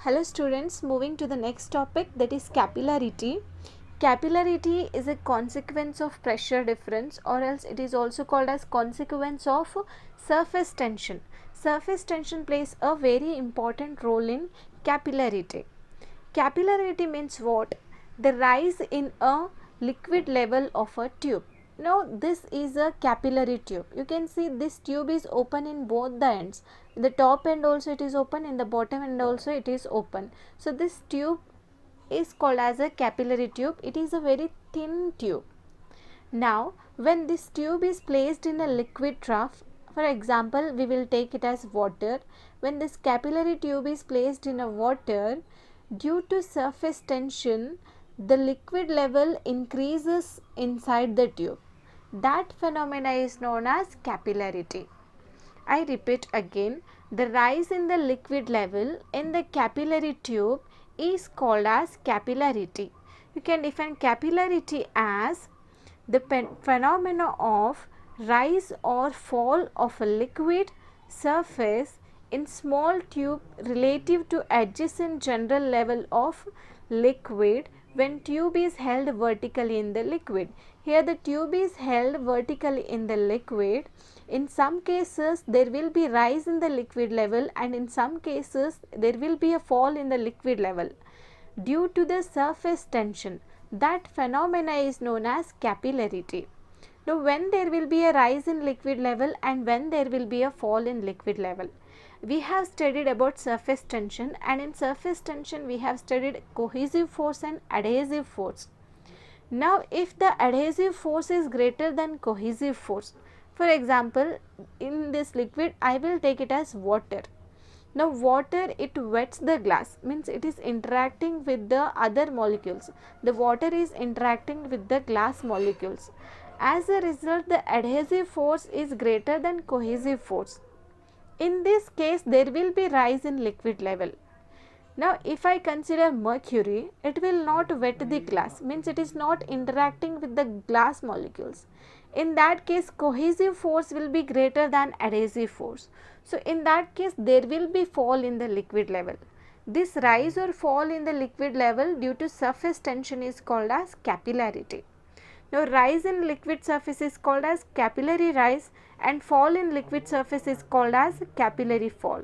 Hello students, moving to the next topic, that is capillarity. Capillarity is a consequence of pressure difference, or else it is also called as consequence of surface tension. Surface tension plays a very important role in capillarity. Capillarity means what? The rise in a liquid level of a tube. Now this is a capillary tube. You can see this tube is open in both the ends. In the top end also it is open, in the bottom end also it is open. So this tube is called as a capillary tube. It is a very thin tube. Now when this tube is placed in a liquid trough, for example we will take it as water. When this capillary tube is placed in a water, due to surface tension the liquid level increases inside the tube. That phenomena is known as capillarity. I repeat again, the rise in the liquid level in the capillary tube is called as capillarity. You can define capillarity as the phenomena of rise or fall of a liquid surface in small tube relative to adjacent general level of liquid when tube is held vertically in the liquid. Here the tube is held vertically in the liquid. In some cases there will be rise in the liquid level, and in some cases there will be a fall in the liquid level due to the surface tension. That phenomena is known as capillarity. Now when there will be a rise in liquid level and when there will be a fall in liquid level. We have studied about surface tension, and in surface tension we have studied cohesive force and adhesive force. Now if the adhesive force is greater than cohesive force, for example in this liquid I will take it as water. Now water, it wets the glass, means it is interacting with the other molecules. The water is interacting with the glass molecules. As a result the adhesive force is greater than cohesive force. In this case there will be rise in liquid level. Now if I consider mercury, it will not wet the glass, means it is not interacting with the glass molecules. In that case cohesive force will be greater than adhesive force. So in that case there will be fall in the liquid level. This rise or fall in the liquid level due to surface tension is called as capillarity. Now rise in liquid surface is called as capillary rise, and fall in liquid surface is called as capillary fall.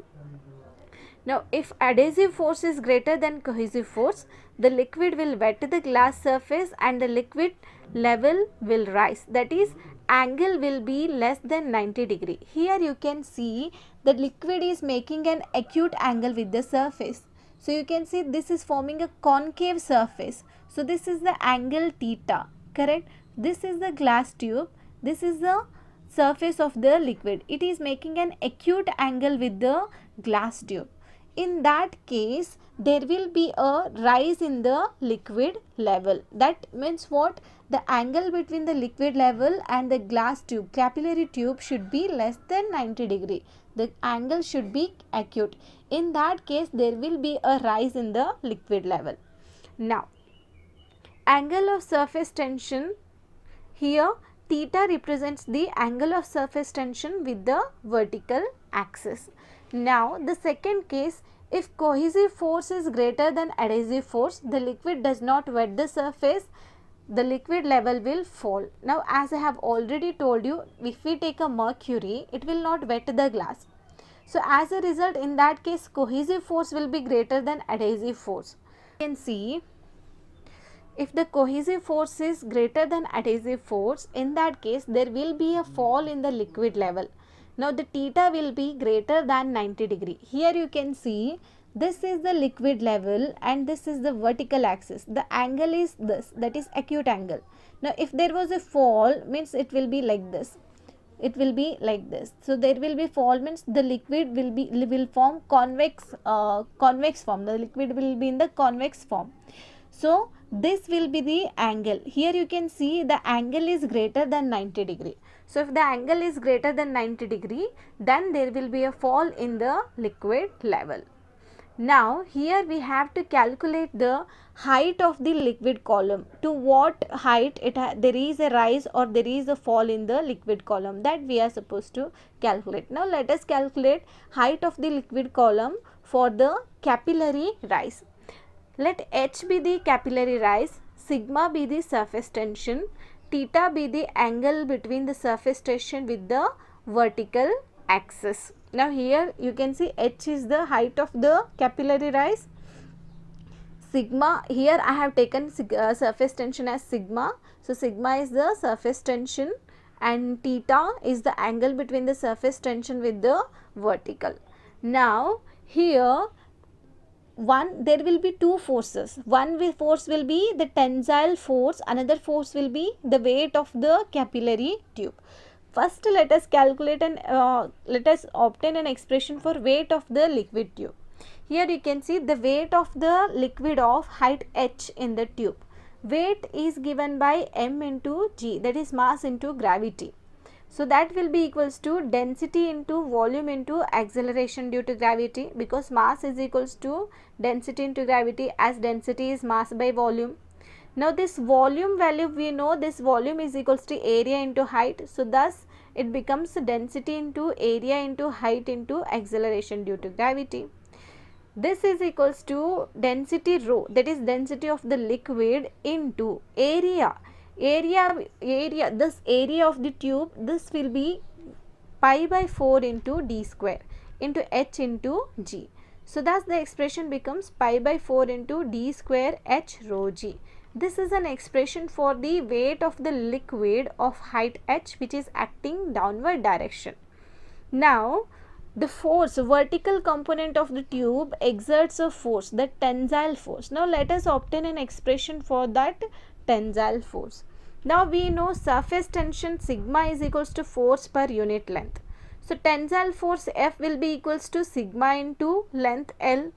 Now if adhesive force is greater than cohesive force, the liquid will wet the glass surface and the liquid level will rise, that is angle will be less than 90 degree. Here you can see the liquid is making an acute angle with the surface. So you can see this is forming a concave surface. So this is the angle theta, correct? This is the glass tube, this is the surface of the liquid. It is making an acute angle with the glass tube. In that case there will be a rise in the liquid level. That means what? The angle between the liquid level and the glass tube, capillary tube, should be less than 90 degree. The angle should be acute. In that case there will be a rise in the liquid level. Now angle of surface tension, here theta represents the angle of surface tension with the vertical axis. Now the second case, if cohesive force is greater than adhesive force, the liquid does not wet the surface, the liquid level will fall. Now as I have already told you, if we take a mercury, it will not wet the glass. So as a result in that case cohesive force will be greater than adhesive force. You can see if the cohesive force is greater than adhesive force, in that case there will be a fall in the liquid level. Now the theta will be greater than 90 degree. Here you can see this is the liquid level and this is the vertical axis. The angle is this, that is acute angle. Now if there was a fall, means it will be like this. It will be like this. So there will be fall, means the liquid will form convex form. The liquid will be in the convex form. So this will be the angle. Here you can see the angle is greater than 90 degree. So if the angle is greater than 90 degree, then there will be a fall in the liquid level. Now here we have to calculate the height of the liquid column. To what height there is a rise or there is a fall in the liquid column, that we are supposed to calculate. Now let us calculate height of the liquid column for the capillary rise. Let H be the capillary rise, sigma be the surface tension, theta be the angle between the surface tension with the vertical axis. Now here you can see H is the height of the capillary rise. Sigma, here I have taken surface tension as sigma. So sigma is the surface tension and theta is the angle between the surface tension with the vertical. Now here there will be two forces. One force will be the tensile force, another force will be the weight of the capillary tube. First let us calculate and let us obtain an expression for weight of the liquid tube. Here you can see the weight of the liquid of height h in the tube. Weight is given by m into g, that is mass into gravity. So that will be equals to density into volume into acceleration due to gravity, because mass is equals to density into gravity, as density is mass by volume. Now this volume value, we know this volume is equals to area into height. So thus it becomes density into area into height into acceleration due to gravity. This is equals to density rho, that is density of the liquid, into area. This area of the tube, this will be pi by 4 into d square into h into g. So thus the expression becomes pi by 4 into d square h rho g. This is an expression for the weight of the liquid of height h which is acting downward direction. Now the force, vertical component of the tube exerts a force, the tensile force. Now let us obtain an expression for that tensile force. Now we know surface tension sigma is equals to force per unit length. So tensile force F will be equals to sigma into length L.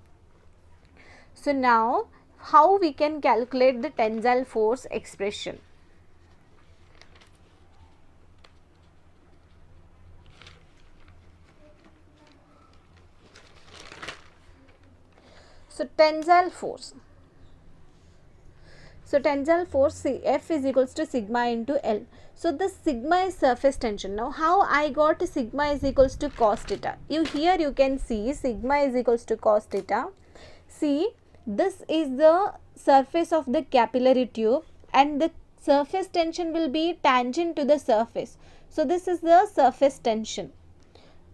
So now how we can calculate the tensile force expression? So tensile force. So tensile force F is equals to sigma into L. So the sigma is surface tension. Now how I got sigma is equals to cos theta? Here you can see sigma is equals to cos theta. See, this is the surface of the capillary tube and the surface tension will be tangent to the surface. So this is the surface tension.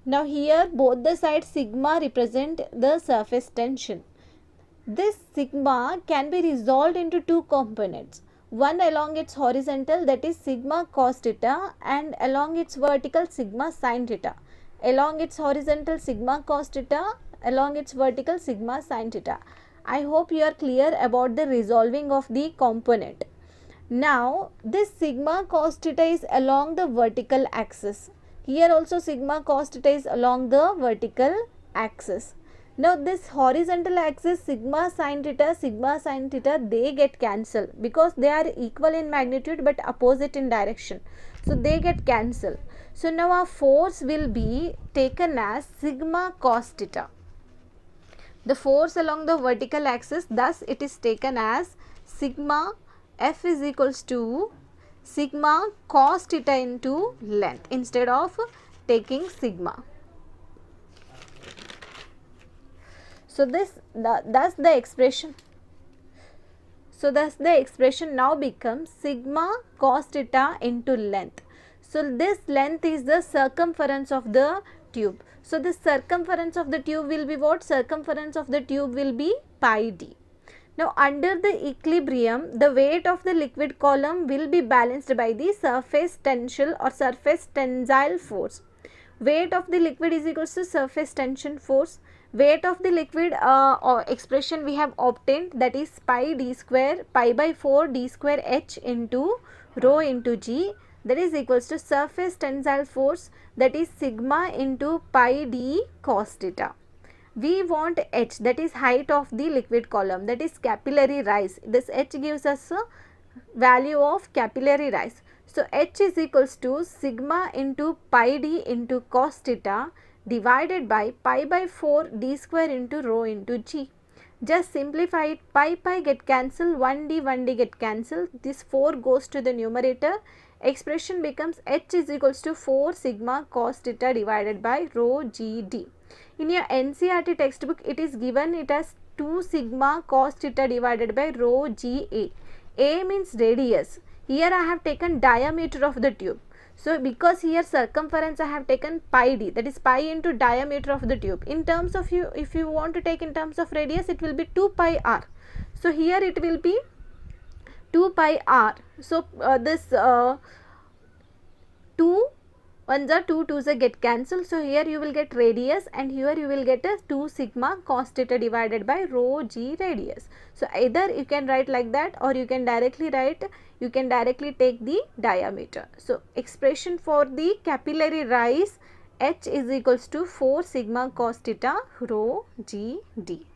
Now here both the sides sigma represent the surface tension. This sigma can be resolved into two components. One along its horizontal, that is sigma cos theta, and along its vertical sigma sin theta. Along its horizontal sigma cos theta, along its vertical sigma sin theta. I hope you are clear about the resolving of the component. Now this sigma cos theta is along the vertical axis. Here also sigma cos theta is along the vertical axis. Now this horizontal axis sigma sin theta, they get cancelled because they are equal in magnitude but opposite in direction. So they get cancelled. So now our force will be taken as sigma cos theta. The force along the vertical axis, thus it is taken as sigma F is equals to sigma cos theta into length instead of taking sigma. So thus the expression now becomes sigma cos theta into length. So this length is the circumference of the tube. So the circumference of the tube will be what? Circumference of the tube will be pi d. Now under the equilibrium, the weight of the liquid column will be balanced by the surface tensile or surface tensile force. Weight of the liquid is equals to surface tension force. Weight of the liquid expression we have obtained, that is pi by 4 d square h into rho into g, that is equals to surface tensile force, that is sigma into pi d cos theta. We want h, that is height of the liquid column, that is capillary rise. This h gives us a value of capillary rise. So h is equals to sigma into pi d into cos theta divided by pi by 4 d square into rho into g. Just simplify it, pi get cancelled, 1d get cancelled, this 4 goes to the numerator. Expression becomes h is equals to 4 sigma cos theta divided by rho g d. In your NCERT textbook, it is given it as 2 sigma cos theta divided by rho g a. A means radius. Here I have taken diameter of the tube. So because here circumference I have taken pi d, that is pi into diameter of the tube. In terms of if you want to take in terms of radius, it will be 2 pi r. So here it will be 2 pi r. So this 2 1s are 2, 2s are get cancelled. So here you will get radius, and here you will get a 2 sigma cos theta divided by rho g radius. So either you can write like that, or you can directly write, you can directly take the diameter. So expression for the capillary rise, H is equals to 4 sigma cos theta rho g d.